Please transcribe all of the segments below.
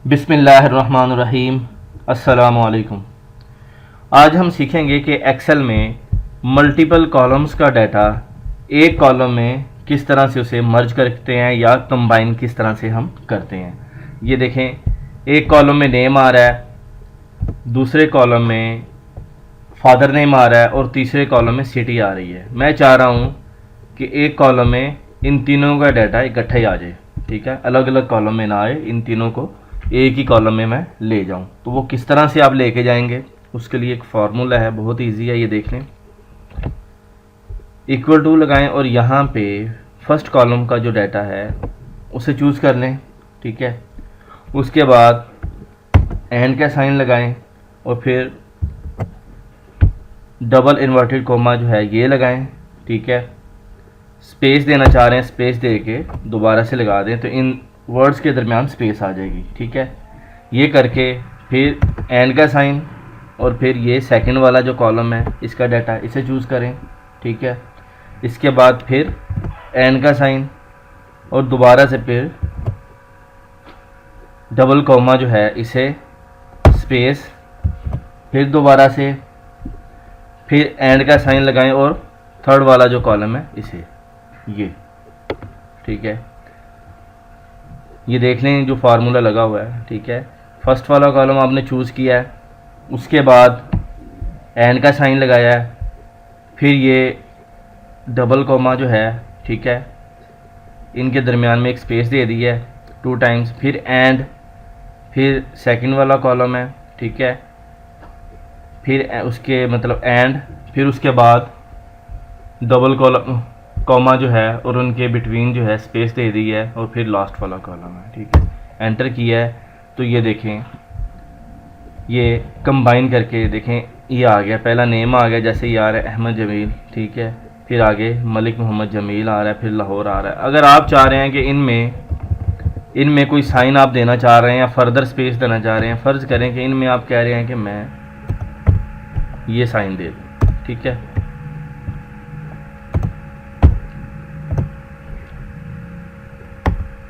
बिस्मिल्लाहिर्रहमानिर्रहीम। अस्सलामुअलैकुम। आज हम सीखेंगे कि एक्सेल में मल्टीपल कॉलम्स का डाटा एक कॉलम में किस तरह से उसे मर्ज करते हैं या कंबाइन किस तरह से हम करते हैं। ये देखें, एक कॉलम में नेम आ रहा है, दूसरे कॉलम में फादर नेम आ रहा है और तीसरे कॉलम में सिटी आ रही है। मैं चाह रहा हूँ कि एक कॉलम में इन तीनों का डाटा इकट्ठा ही आ जाए, ठीक है, अलग अलग कॉलम में ना आए, इन तीनों को एक ही कॉलम में मैं ले जाऊं। तो वो किस तरह से आप लेके जाएंगे, उसके लिए एक फार्मूला है, बहुत इजी है, ये देख लें। इक्वल टू लगाएं और यहाँ पे फर्स्ट कॉलम का जो डाटा है उसे चूज़ कर लें, ठीक है। उसके बाद एंड का साइन लगाएं और फिर डबल इन्वर्टेड कोमा जो है ये लगाएं, ठीक है। स्पेस देना चाह रहे हैं, स्पेस दे के दोबारा से लगा दें तो इन वर्ड्स के दरमियान स्पेस आ जाएगी, ठीक है। ये करके फिर एंड का साइन और फिर ये सेकंड वाला जो कॉलम है इसका डाटा इसे चूज़ करें, ठीक है। इसके बाद फिर एंड का साइन और दोबारा से फिर डबल कॉमा जो है इसे स्पेस, फिर दोबारा से फिर एंड का साइन लगाएं और थर्ड वाला जो कॉलम है इसे ये, ठीक है। ये देख लें जो फार्मूला लगा हुआ है, ठीक है। फर्स्ट वाला कॉलम आपने चूज़ किया है, उसके बाद एंड का साइन लगाया है, फिर ये डबल कॉमा जो है, ठीक है, इनके दरमियान में एक स्पेस दे दी है 2 टाइम्स, फिर एंड, फिर सेकंड वाला कॉलम है, ठीक है, फिर उसके मतलब एंड, फिर उसके बाद डबल कॉलम कॉमा जो है और उनके बिटवीन जो है स्पेस दे दी है और फिर लास्ट वाला कॉलम है, ठीक है। एंटर किया है तो ये देखें, ये कंबाइन करके देखें ये आ गया, पहला नेम आ गया, जैसे ये आ रहा है अहमद जमील, ठीक है, फिर आगे मलिक मोहम्मद जमील आ रहा है, फिर लाहौर आ रहा है। अगर आप चाह रहे हैं कि इनमें कोई साइन आप देना चाह रहे हैं या फर्दर स्पेस देना चाह रहे हैं, फ़र्ज़ करें कि इनमें आप कह रहे हैं कि मैं ये साइन दे दूँ, ठीक है।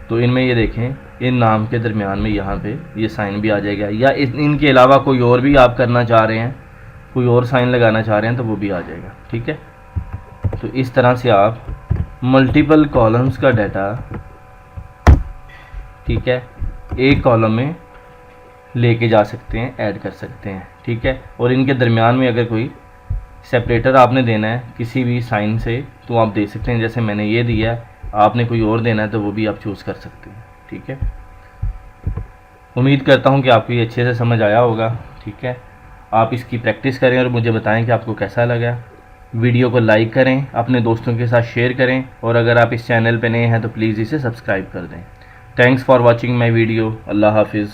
तो इनमें ये देखें इन नाम के दरमियान में यहाँ पे ये साइन भी आ जाएगा, या इनके अलावा कोई और भी आप करना चाह रहे हैं, कोई और साइन लगाना चाह रहे हैं तो वो भी आ जाएगा, ठीक है। तो इस तरह से आप मल्टीपल कॉलम्स का डाटा, ठीक है, एक कॉलम में लेके जा सकते हैं, ऐड कर सकते हैं, ठीक है। और इनके दरमियान में अगर कोई सेपरेटर आपने देना है किसी भी साइन से तो आप दे सकते हैं, जैसे मैंने ये दिया है, आपने कोई और देना है तो वो भी आप चूज़ कर सकते हैं, ठीक है। उम्मीद करता हूँ कि आपको ये अच्छे से समझ आया होगा, ठीक है। आप इसकी प्रैक्टिस करें और मुझे बताएं कि आपको कैसा लगा। वीडियो को लाइक करें, अपने दोस्तों के साथ शेयर करें और अगर आप इस चैनल पे नए हैं तो प्लीज़ इसे सब्सक्राइब कर दें। Thanks for watching my video. अल्लाह हाफिज़।